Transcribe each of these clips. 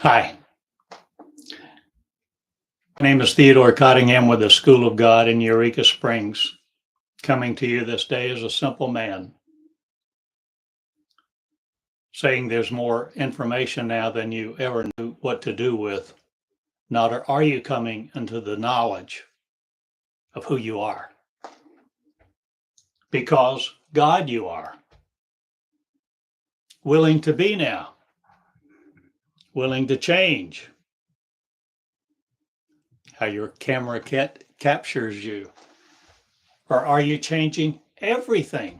Hi, my name is Theodore Cottingham with the School of God in Eureka Springs. Coming to you this day as a simple man, saying there's more information now than you ever knew what to do with. Not are you coming into the knowledge of who you are? Because God you are. Willing to be now, willing to change how your camera captures you. Or are you changing everything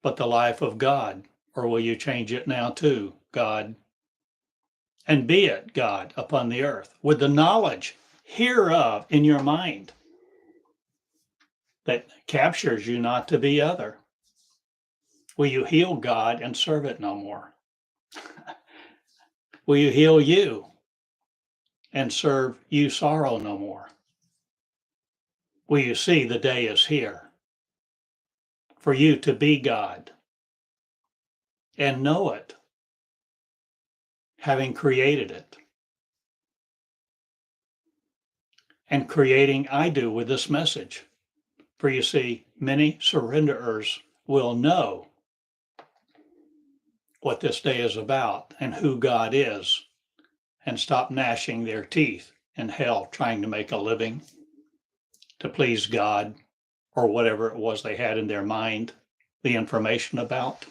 but the life of God? Or will you change it now to God and be it God upon the earth with the knowledge hereof in your mind that captures you not to be other? Will you heal God and serve it no more? Will you heal you and serve you sorrow no more? Will you see the day is here for you to be God and know it, having created it? And creating I do with this message. For you see, many surrenderers will know what this day is about and who God is, and stop gnashing their teeth in hell trying to make a living to please God or whatever it was they had in their mind the information about.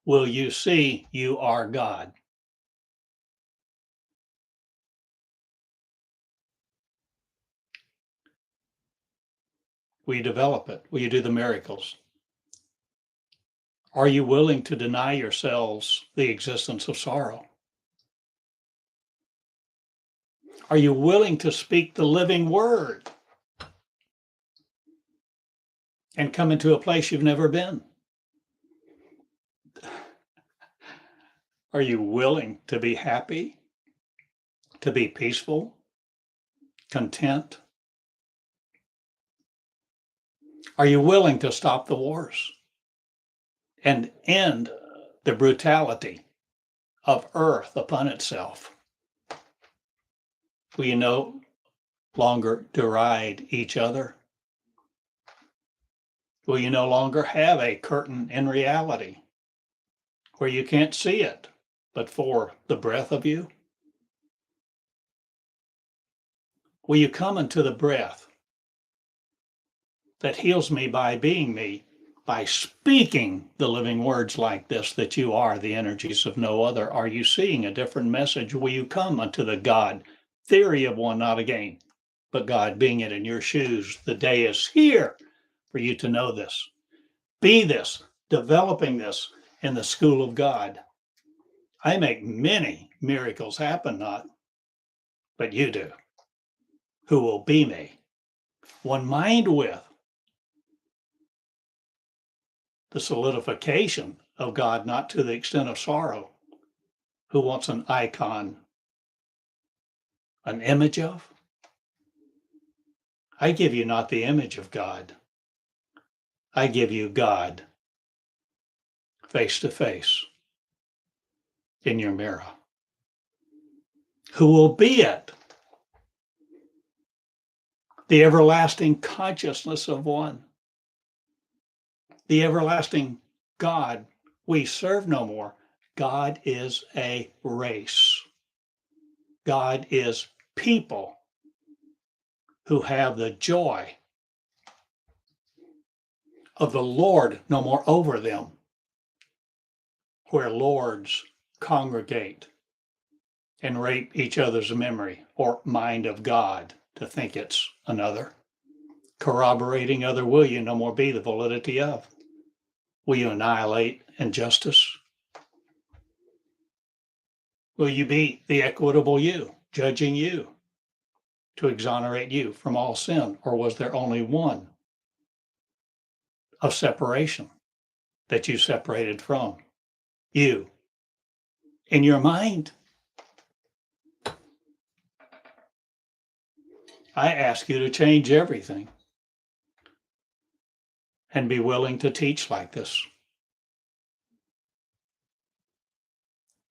Will you see you are God? Will you develop it? Will you do the miracles? Are you willing to deny yourselves the existence of sorrow? Are you willing to speak the living word and come into a place you've never been? Are you willing to be happy, to be peaceful, content? Are you willing to stop the wars and end the brutality of earth upon itself? Will you no longer deride each other? Will you no longer have a curtain in reality where you can't see it but for the breath of you? Will you come into the breath that heals me by being me, by speaking the living words like this, that you are the energies of no other? Are you seeing a different message? Will you come unto the God theory of one, not again, but God being it in your shoes? The day is here for you to know this, be this, developing this in the school of God. I make many miracles happen, not, but you do, who will be me, one mind with the solidification of God, not to the extent of sorrow, who wants an icon, an image of. I give you not the image of God. I give you God face to face in your mirror, who will be it, the everlasting consciousness of one, the everlasting God. We serve no more. God is a race. God is people who have the joy of the Lord no more over them, where lords congregate and rape each other's memory or mind of God to think it's another. Corroborating other, will you no more be the validity of? Will you annihilate injustice? Will you be the equitable you, judging you to exonerate you from all sin? Or was there only one of separation that you separated from? You, in your mind. I ask you to change everything and be willing to teach like this.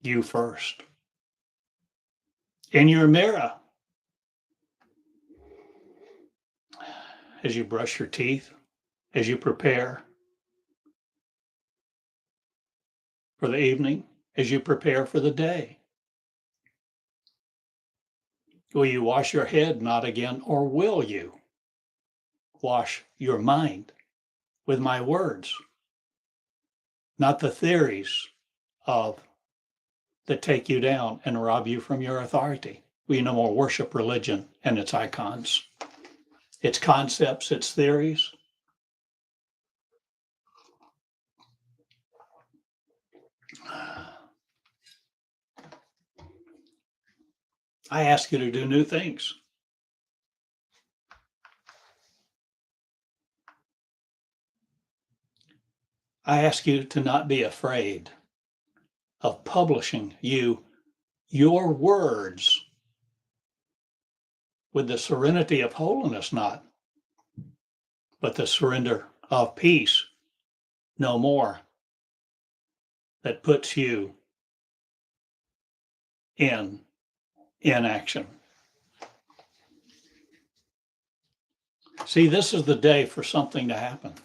You first. In your mirror, as you brush your teeth, as you prepare for the evening, as you prepare for the day. Will you wash your head? Not again. Or will you wash your mind with my words? Not the theories of that take you down and rob you from your authority. We no more worship religion and its icons, its concepts, its theories. I ask you to do new things. I ask you to not be afraid of publishing your words with the serenity of holiness, not, but the surrender of peace, no more, that puts you in inaction. See, this is the day for something to happen.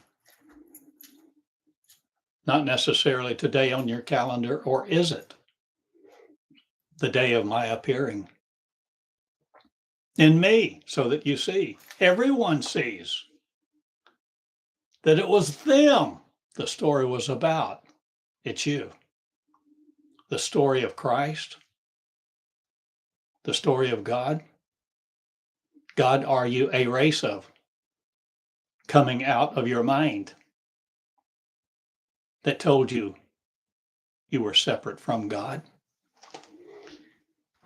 Not necessarily today on your calendar, or is it the day of my appearing in me, so that you see, everyone sees that it was them the story was about. It's you. The story of Christ, the story of God. God, are you a race of coming out of your mind that told you you were separate from God?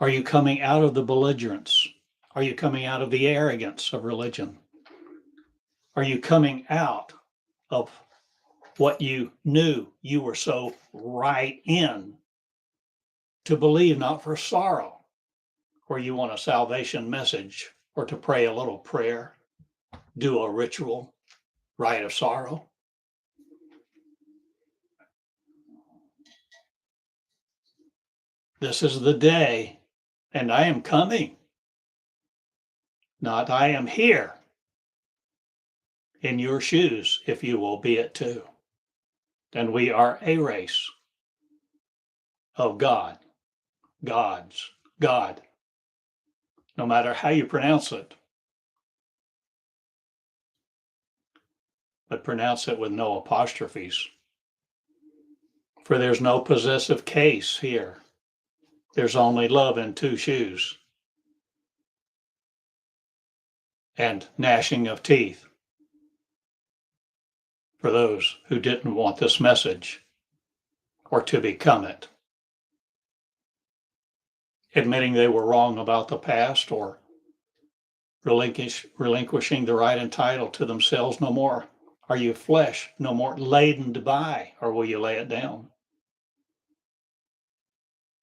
Are you coming out of the belligerence? Are you coming out of the arrogance of religion? Are you coming out of what you knew you were so right in to believe, not for sorrow, or you want a salvation message, or to pray a little prayer, do a ritual, rite of sorrow? This is the day, and I am coming, not I am here in your shoes, if you will be it too. And we are a race of God, gods, God, no matter how you pronounce it, but pronounce it with no apostrophes. For there's no possessive case here. There's only love in two shoes and gnashing of teeth for those who didn't want this message or to become it. Admitting they were wrong about the past, or relinquishing the right and title to themselves no more. Are you flesh no more laden to buy, or will you lay it down?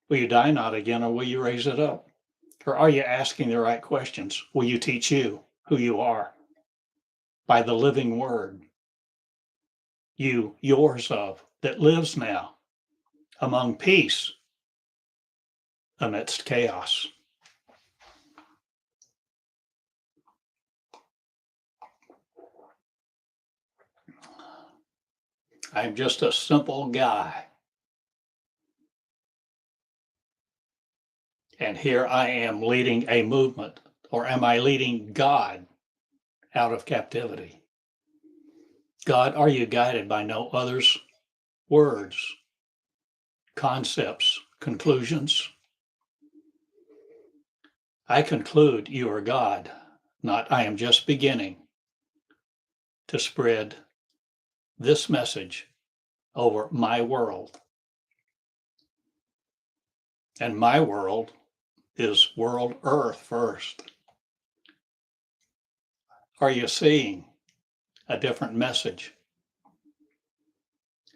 Will you die not again, or will you raise it up? Or are you asking the right questions? Will you teach you who you are by the living word, you, yours of, that lives now among peace amidst chaos? I'm just a simple guy. And here I am leading a movement, or am I leading God out of captivity? God, are you guided by no others' words, concepts, conclusions? I conclude you are God, not I am just beginning to spread this message over my world. And my world is world earth first. Are you seeing a different message?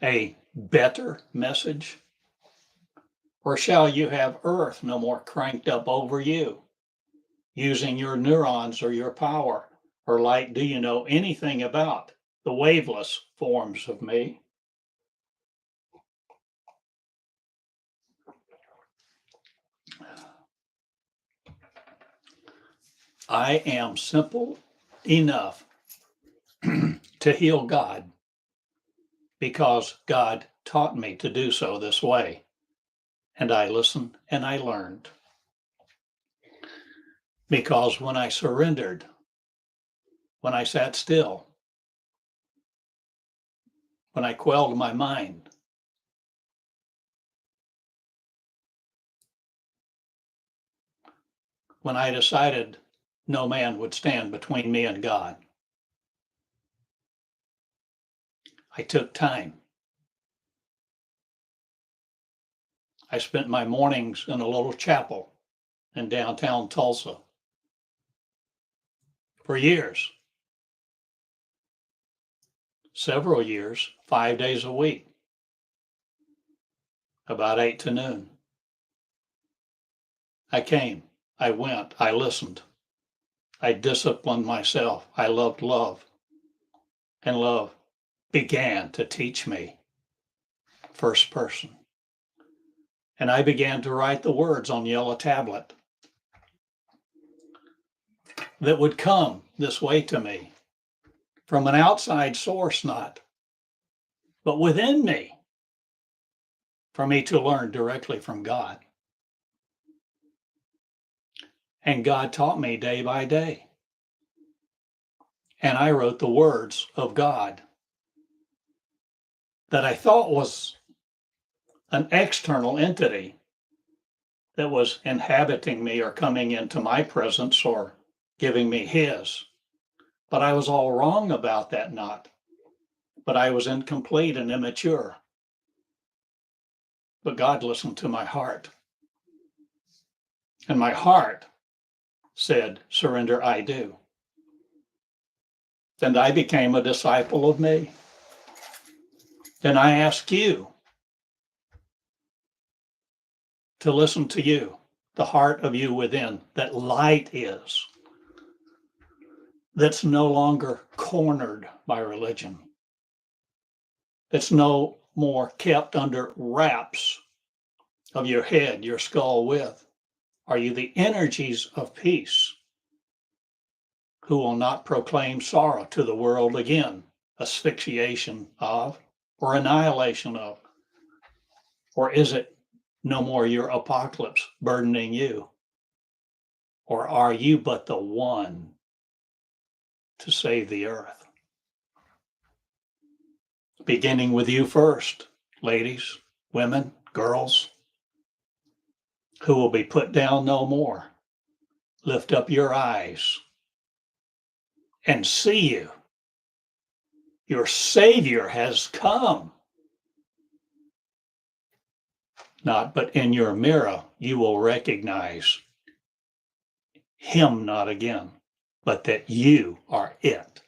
A better message? Or shall you have earth no more cranked up over you, using your neurons or your power or light? Do you know anything about the waveless forms of me? I am simple enough to heal God because God taught me to do so this way. And I listened and I learned. Because when I surrendered, when I sat still, when I quelled my mind, when I decided no man would stand between me and God, I took time. I spent my mornings in a little chapel in downtown Tulsa for years, several years, 5 days a week, about 8 to noon. I came, I went, I listened, I disciplined myself, I loved love, and love began to teach me first person. And I began to write the words on yellow tablet that would come this way to me from an outside source, not, but within me, for me to learn directly from God. And God taught me day by day. And I wrote the words of God that I thought was an external entity that was inhabiting me or coming into my presence or giving me his. But I was all wrong about that, not. But I was incomplete and immature. But God listened to my heart. And my heart said, surrender, I do. And I became a disciple of me. And I ask you to listen to you, the heart of you within, that light is, that's no longer cornered by religion. It's no more kept under wraps of your head, your skull with. Are you the energies of peace who will not proclaim sorrow to the world again, asphyxiation of, or annihilation of? Or is it no more your apocalypse burdening you? Or are you but the one to save the earth? Beginning with you first, ladies, women, girls, who will be put down no more. Lift up your eyes and see you. Your Savior has come. Not but in your mirror, you will recognize him not again, but that you are it.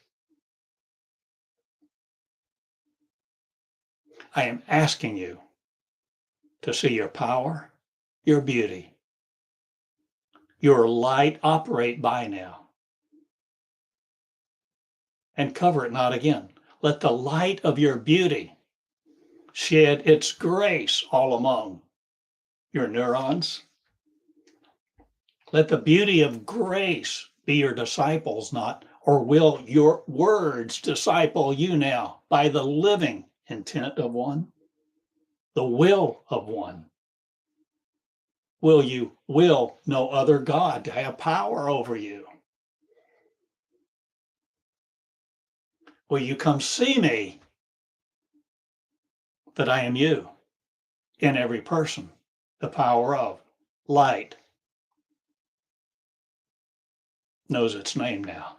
I am asking you to see your power, your beauty, your light operate by now, and cover it not again. Let the light of your beauty shed its grace all among your neurons. Let the beauty of grace be your disciples, not, or will your words disciple you now by the living intent of one, the will of one? Will you will no other God to have power over you? Will you come see me that I am you in every person, the power of light knows its name now.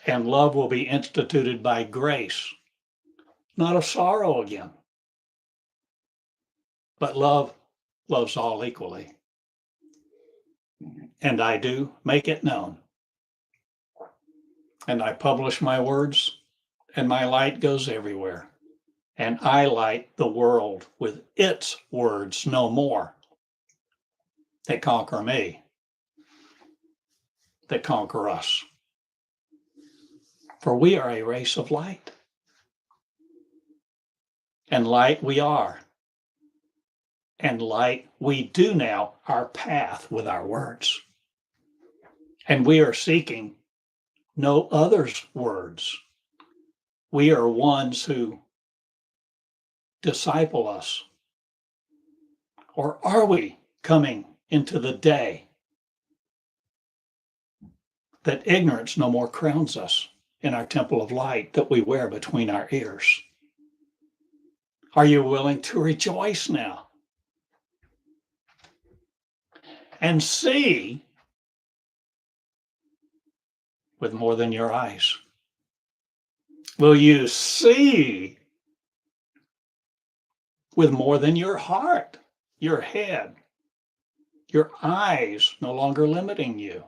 And love will be instituted by grace, not of sorrow again, but love loves all equally. And I do make it known. And I publish my words, and my light goes everywhere. And I light the world with its words no more. They conquer me. They conquer us. For we are a race of light. And light we are. And light we do now our path with our words. And we are seeking no other's words. We are ones who disciple us. Or are we coming into the day that ignorance no more crowns us in our temple of light that we wear between our ears? Are you willing to rejoice now and see with more than your eyes? Will you see with more than your heart, your head, your eyes no longer limiting you,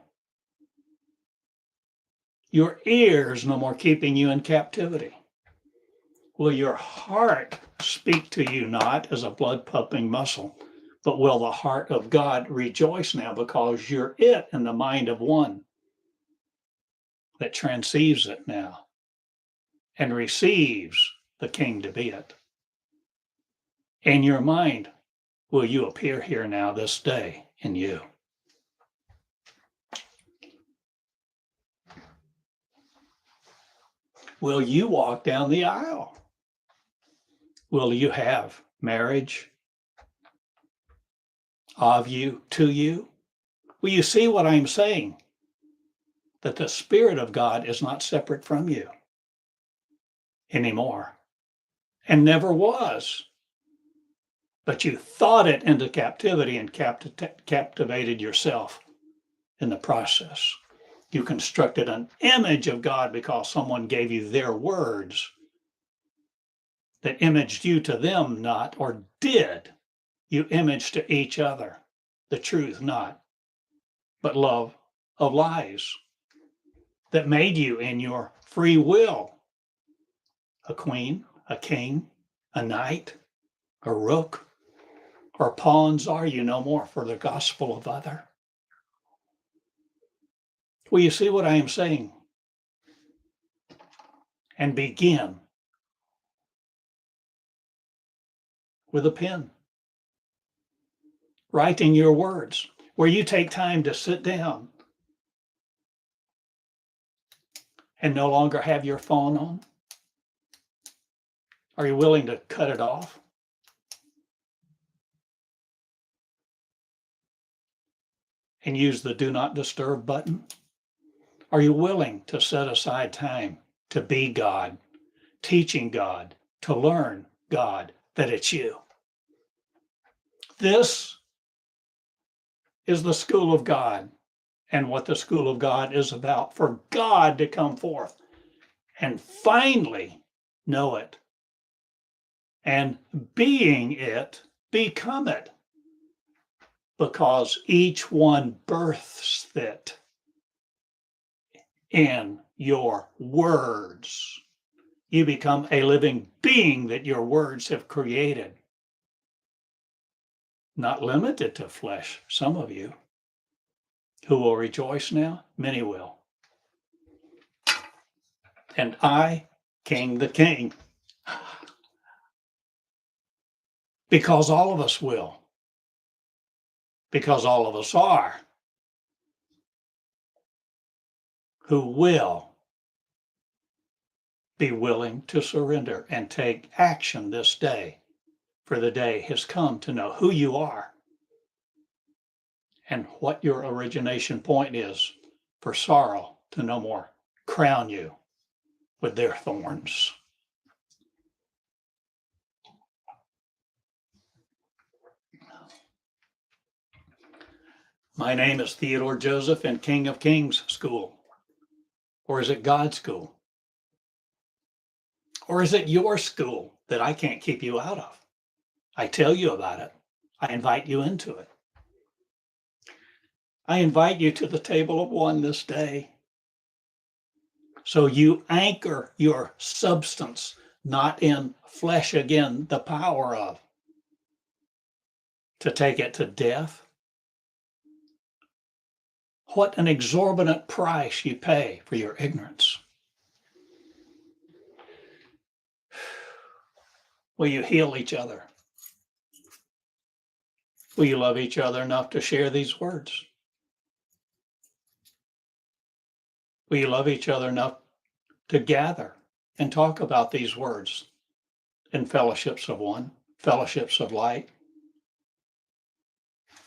your ears no more keeping you in captivity? Will your heart speak to you not as a blood pumping muscle, but will the heart of God rejoice now because you're it in the mind of one that transceives it now and receives the King to be it? In your mind, will you appear here now this day in you? Will you walk down the aisle? Will you have marriage of you, to you? Will you see what I'm saying? That the Spirit of God is not separate from you anymore and never was. But you thought it into captivity and captivated yourself in the process. You constructed an image of God because someone gave you their words that imaged you to them not, or did. You imaged to each other the truth not, but love of lies that made you in your free will a queen, a king, a knight, a rook, or pawns are you no more for the gospel of other. Will you see what I am saying? And begin with a pen, writing your words, where you take time to sit down and no longer have your phone on? Are you willing to cut it off? And use the do not disturb button? Are you willing to set aside time to be God, teaching God, to learn God, that it's you? This is the school of God and what the school of God is about, for God to come forth and finally know it, and being it, become it, because each one births it in your words. You become a living being that your words have created. Not limited to flesh, some of you. Who will rejoice now? Many will. And I, King the King, because all of us will, because all of us are, who will be willing to surrender and take action this day, for the day has come to know who you are and what your origination point is, for sorrow to no more crown you with their thorns. My name is Theodore Joseph in King of Kings School. Or is it God's school? Or is it your school that I can't keep you out of? I tell you about it. I invite you into it. I invite you to the table of one this day. So you anchor your substance, not in flesh again, the power of, to take it to death. What an exorbitant price you pay for your ignorance. Will you heal each other? Will you love each other enough to share these words? Will you love each other enough to gather and talk about these words in fellowships of one, fellowships of light?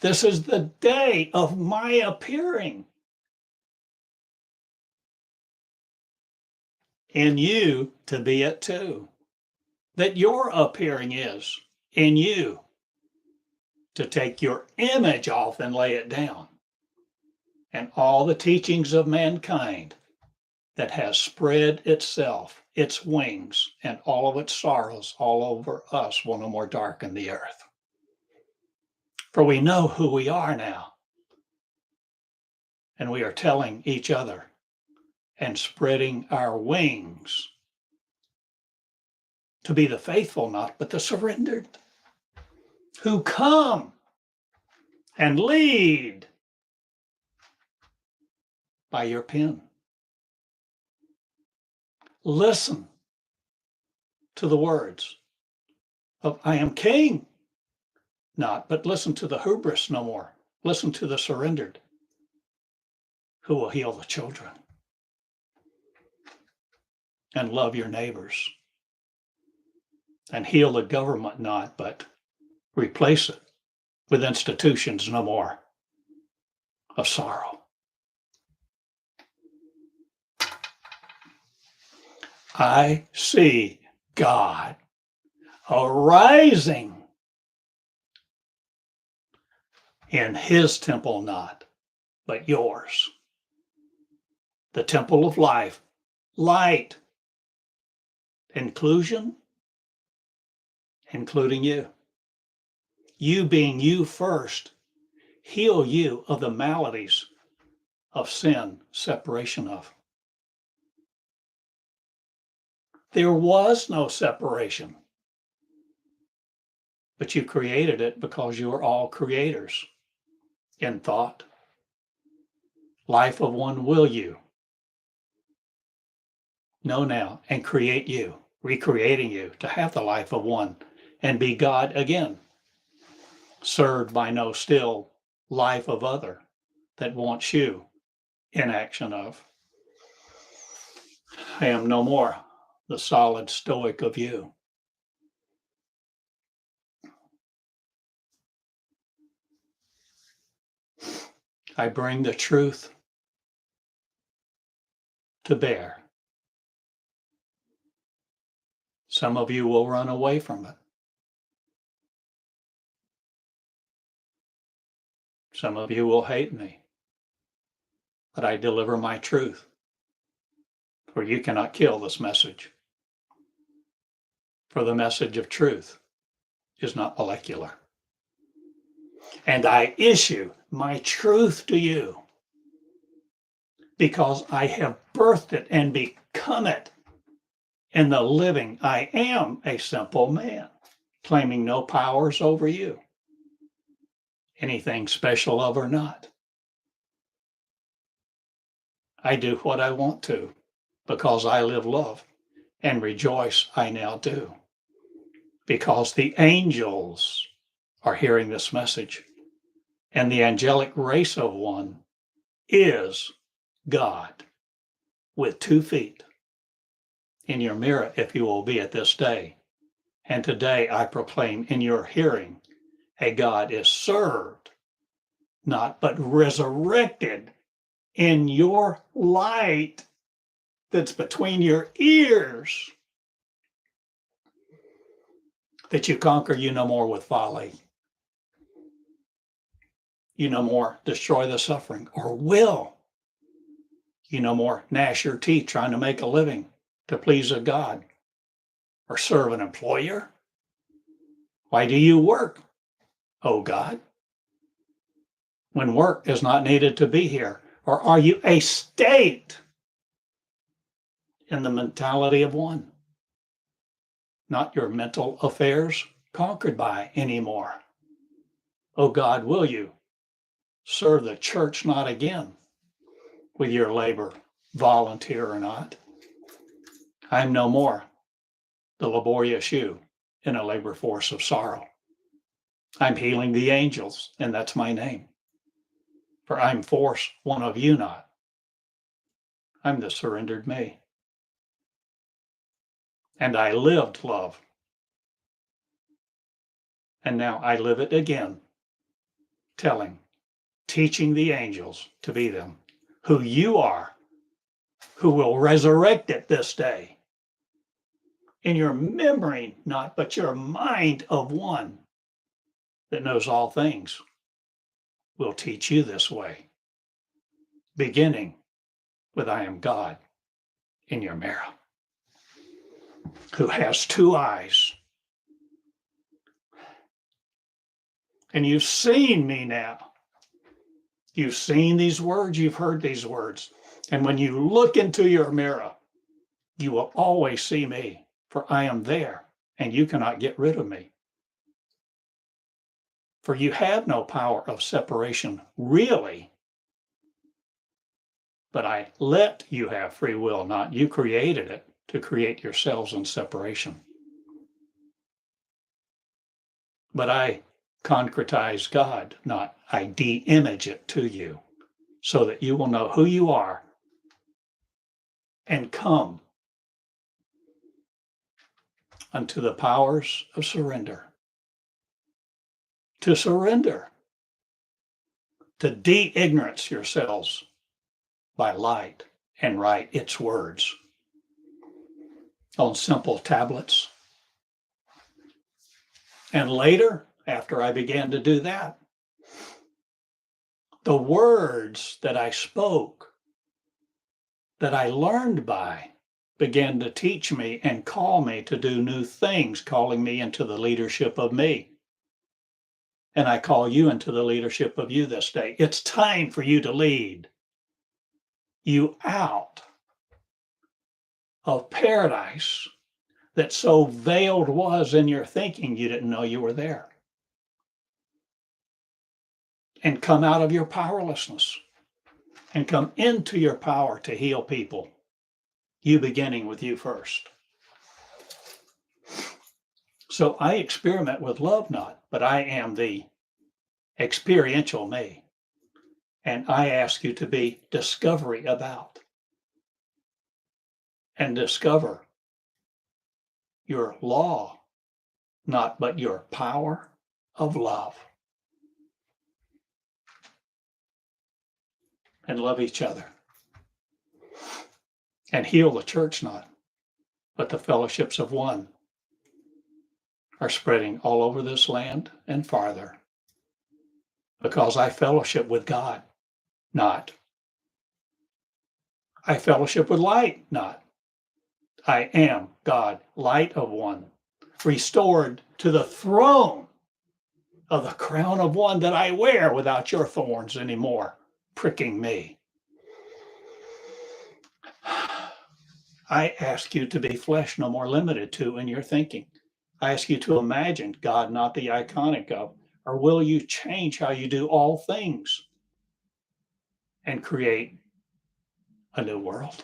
This is the day of my appearing in you to be it too. That your appearing is in you to take your image off and lay it down. And all the teachings of mankind that has spread itself, its wings, and all of its sorrows all over us will no more darken the earth. For we know who we are now. And we are telling each other and spreading our wings to be the faithful, not but the surrendered, who come and lead by your pen. Listen to the words of I am king, not, but listen to the hubris no more. Listen to the surrendered, who will heal the children and love your neighbors and heal the government not, but replace it with institutions no more of sorrow. I see God arising in his temple not, but yours. The temple of life, light, inclusion, including you. You being you first, heal you of the maladies of sin, separation of. There was no separation, but you created it because you are all creators in thought. Life of one will you know now and create you, recreating you to have the life of one and be God again, served by no still life of other that wants you in action of. I am no more the solid stoic of you. I bring the truth to bear. Some of you will run away from it. Some of you will hate me, but I deliver my truth, for you cannot kill this message. For the message of truth is not molecular. And I issue my truth to you because I have birthed it and become it in the living. I am a simple man, claiming no powers over you, anything special of or not. I do what I want to because I live love, and rejoice I now do because the angels are hearing this message, and the angelic race of one is God with 2 feet in your mirror, if you will be at this day. And today I proclaim in your hearing, a God is served, not but resurrected in your light that's between your ears, that you conquer you no more with folly. You no more destroy the suffering, or will. You no more gnash your teeth trying to make a living to please a God or serve an employer. Why do you work, oh God, when work is not needed to be here? Or are you a state in the mentality of one, not your mental affairs conquered by anymore? Oh God, will you serve the church not again with your labor, volunteer or not? I'm no more the laborious you in a labor force of sorrow. I'm healing the angels, and that's my name. For I'm force one of you not. I'm the surrendered me. And I lived love. And now I live it again, teaching the angels to be them, who you are, who will resurrect it this day. In your memory, not, but your mind of one that knows all things will teach you this way, beginning with I am God in your mirror, who has two eyes. And you've seen me now. You've seen these words, you've heard these words. And when you look into your mirror, you will always see me, for I am there, and you cannot get rid of me. For you have no power of separation, really. But I let you have free will, not you created it to create yourselves in separation. But I concretize God, not I de-image it to you, so that you will know who you are and come unto the powers of surrender. To surrender, to de-ignorance yourselves by light and write its words on simple tablets. And later, after I began to do that, the words that I spoke, that I learned by, began to teach me and call me to do new things, calling me into the leadership of me. And I call you into the leadership of you this day. It's time for you to lead you out of paradise that so veiled was in your thinking you didn't know you were there. And come out of your powerlessness and come into your power to heal people. You beginning with you first. So I experiment with love not, but I am the experiential me. And I ask you to be discovery about and discover your law, not but your power of love. And love each other. And heal the church not, but the fellowships of one are spreading all over this land and farther. Because I fellowship with God, not. I fellowship with light, not. I am God, light of one, restored to the throne of the crown of one that I wear without your thorns anymore, pricking me. I ask you to be flesh no more limited to in your thinking. I ask you to imagine God, not the iconic of, or will you change how you do all things and create a new world?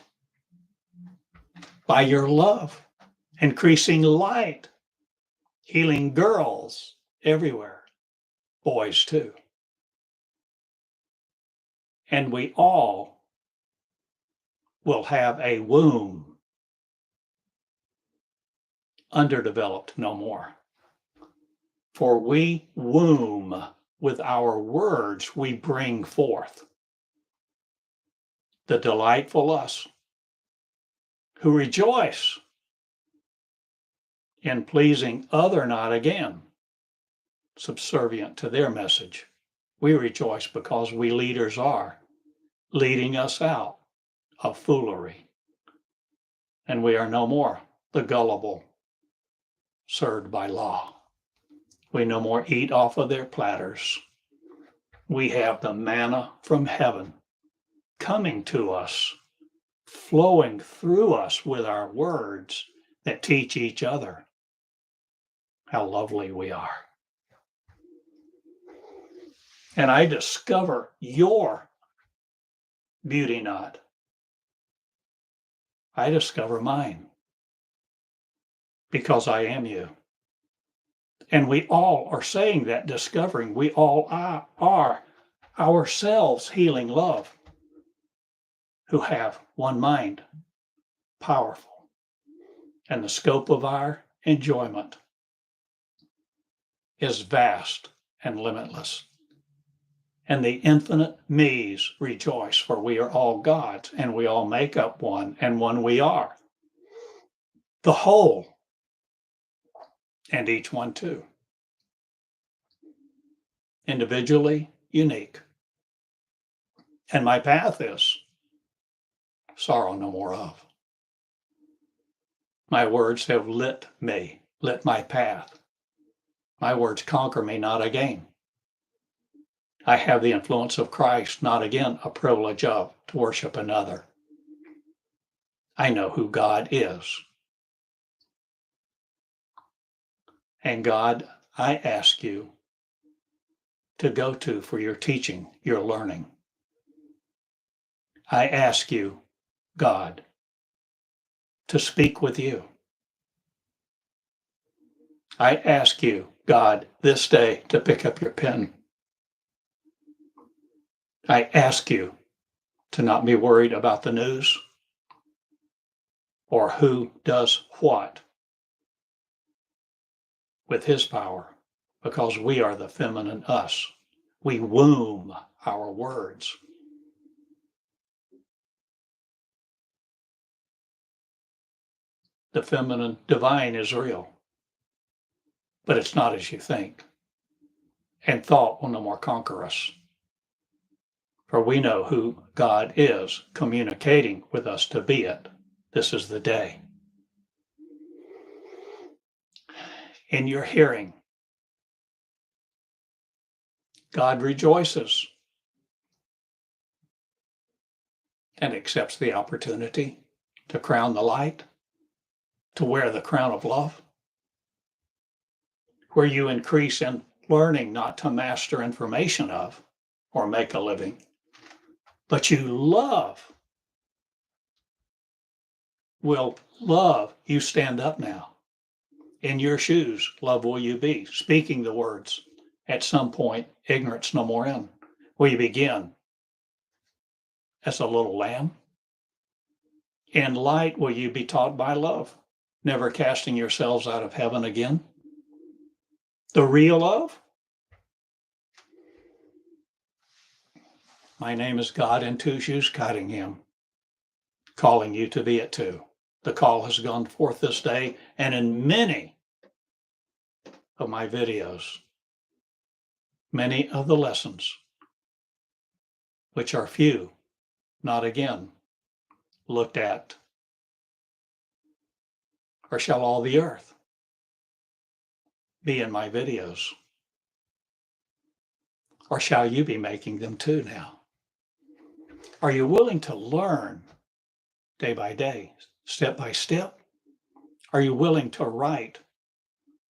By your love, increasing light, healing girls everywhere, boys too. And we all will have a womb, underdeveloped no more. For we womb with our words, we bring forth the delightful us who rejoice in pleasing other not again, subservient to their message. We rejoice because we leaders are leading us out of foolery. And we are no more the gullible served by law. We no more eat off of their platters. We have the manna from heaven coming to us, flowing through us with our words that teach each other how lovely we are. And I discover your beauty not. I discover mine because I am you. And we all are saying that, discovering we all are ourselves healing love. who have one mind, powerful, and the scope of our enjoyment is vast and limitless. And the infinite me's rejoice, for we are all God's, and we all make up one, and one we are. The whole, and each one too. Individually unique. And my path is sorrow no more of. My words have lit me, lit my path. My words conquer me, not again. I have the influence of Christ, not again a privilege of to worship another. I know who God is. And God, I ask you to go to for your teaching, your learning. I ask you, God, to speak with you. I ask you, God, this day to pick up your pen. I ask you to not be worried about the news or who does what with his power, because we are the feminine us. We womb our words. The feminine divine is real, but it's not as you think. And thought will no more conquer us. For we know who God is communicating with us to be it. This is the day. In your hearing, God rejoices and accepts the opportunity to crown the light, to wear the crown of love, where you increase in learning not to master information of or make a living, but you love. Will love you stand up now? In your shoes, love will you be, speaking the words. At some point, ignorance no more in. Will you begin as a little lamb? In light will you be taught by love, never casting yourselves out of heaven again? The real love? My name is God in two shoes, Cottingham, calling you to be it too. The call has gone forth this day, and in many of my videos, many of the lessons, which are few, not again, looked at, or shall all the earth be in my videos? Or shall you be making them too now? Are you willing to learn day by day, step by step? Are you willing to write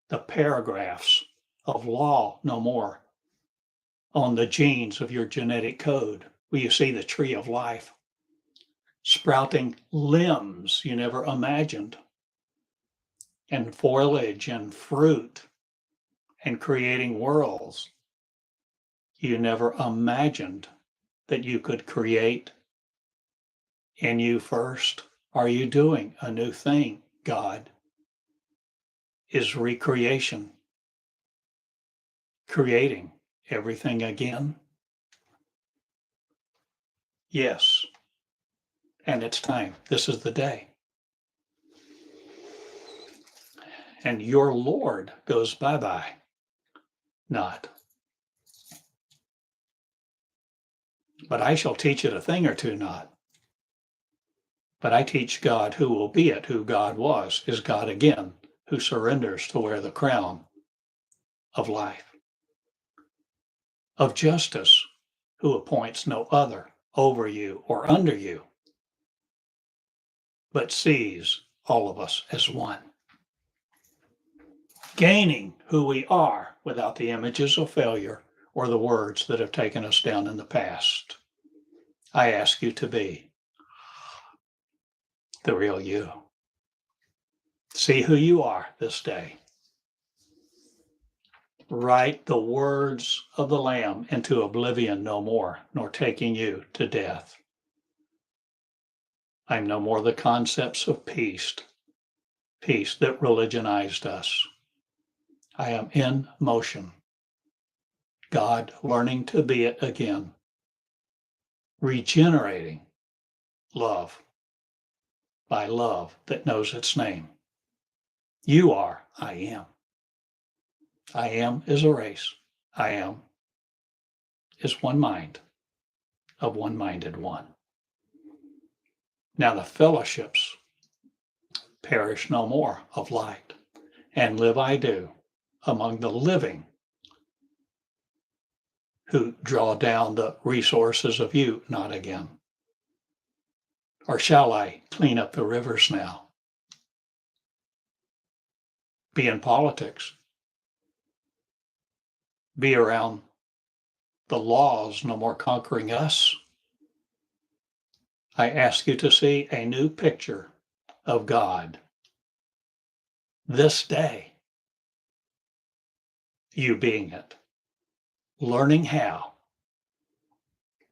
the paragraphs of law no more on the genes of your genetic code? Will you see the tree of life sprouting limbs you never imagined, and foliage and fruit, and creating worlds you never imagined that you could create in you first? Are you doing a new thing? God is recreation, creating everything again. Yes, and it's time. This is the day. And your Lord goes bye-bye. Not. But I shall teach it a thing or two not. But I teach God who will be it, who God was, is God again, who surrenders to wear the crown of life, of justice, who appoints no other over you or under you, but sees all of us as one. Gaining who we are without the images of failure or the words that have taken us down in the past. I ask you to be the real you. See who you are this day. Write the words of the Lamb into oblivion no more, nor taking you to death. I'm no more the concepts of peace that religionized us. I am in motion. God learning to be it again. Regenerating love by love that knows its name. You are, I am. I am is a race. I am is one mind of one-minded one. Now the fellowships perish no more of light, and live I do among the living who draw down the resources of you not again. Or shall I clean up the rivers now? Be in politics. Be around the laws no more conquering us. I ask you to see a new picture of God this day, you being it, learning how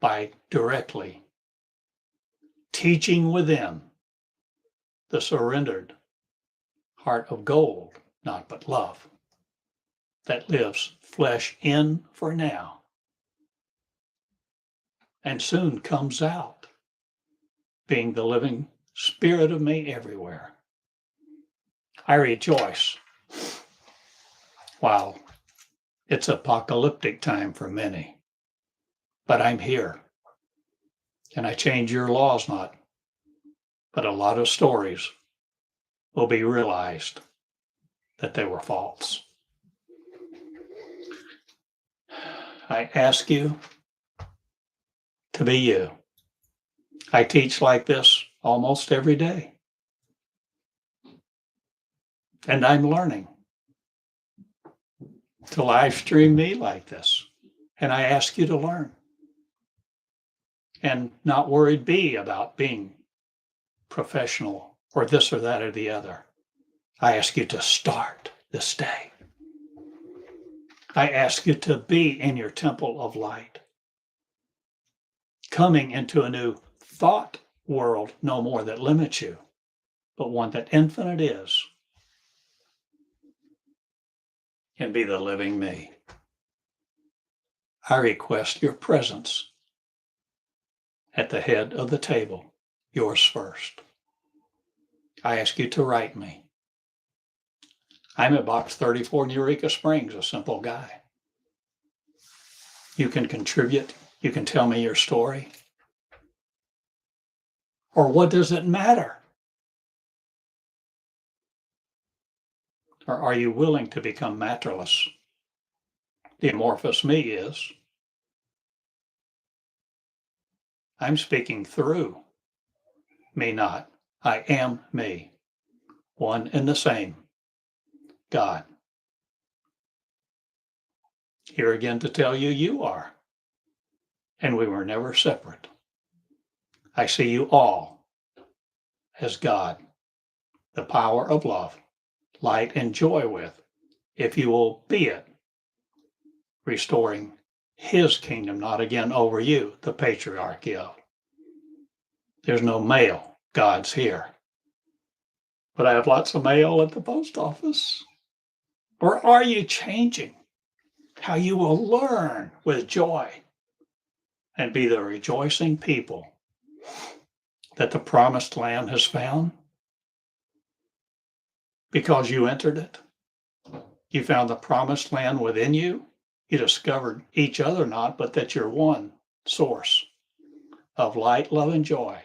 by directly teaching within the surrendered heart of gold, not but love, that lives flesh in for now and soon comes out, being the living spirit of me everywhere. I rejoice while it's apocalyptic time for many, but I'm here and I change your laws not, but a lot of stories will be realized that they were false. I ask you to be you. I teach like this almost every day. And I'm learning to live stream me like this. And I ask you to learn and not worried be about being professional or this or that or the other. I ask you to start this day. I ask you to be in your temple of light, coming into a new thought world, no more that limits you, but one that infinite is, and be the living me. I request your presence at the head of the table, yours first. I ask you to write me. I'm at box 34 in Eureka Springs, a simple guy. You can contribute. You can tell me your story. Or what does it matter? Or are you willing to become matterless? The amorphous me is. I'm speaking through me not. I am me, one and the same, God. Here again to tell you, you are, and we were never separate. I see you all as God, the power of love, light, and joy with, if you will be it, restoring his kingdom, not again over you, the patriarchy of. There's no mail, God's here. But I have lots of mail at the post office. Or are you changing how you will learn with joy and be the rejoicing people that the promised land has found? Because you entered it. You found the promised land within you. You discovered each other not, but that you're one source of light, love, and joy.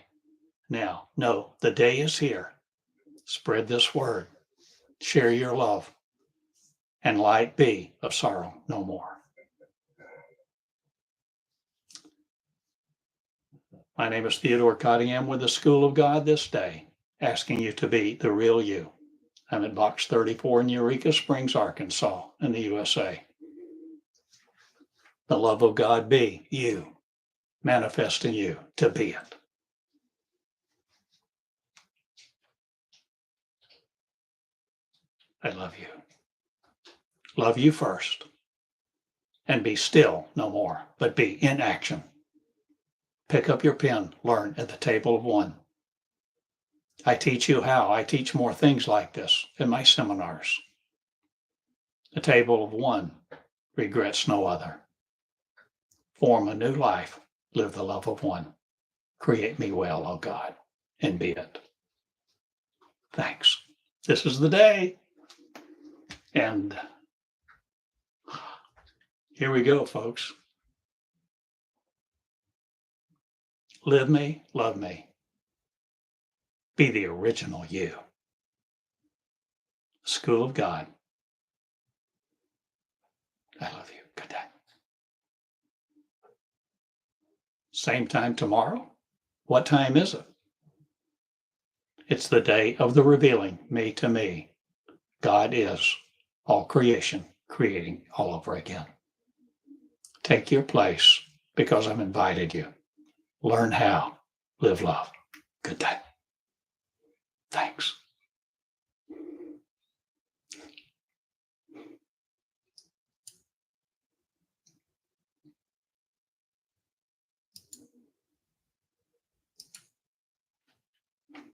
Now, no, the day is here. Spread this word. Share your love. And light be of sorrow no more. My name is Theodore Cottingham with the School of God this day, asking you to be the real you. I'm at box 34 in Eureka Springs, Arkansas, in the USA. The love of God be you, manifest in you to be it. I love you. Love you first. And be still no more, but be in action. Pick up your pen, learn at the table of one. I teach you how. I teach more things like this in my seminars. The table of one regrets no other. Form a new life. Live the love of one. Create me well, O God, and be it. Thanks. This is the day. And here we go, folks. Live me, love me. Be the original you. School of God. I love you. Good day. Same time tomorrow? What time is it? It's the day of the revealing, me to me. God is all creation, creating all over again. Take your place because I've invited you. Learn how. Live love. Good day. Thanks.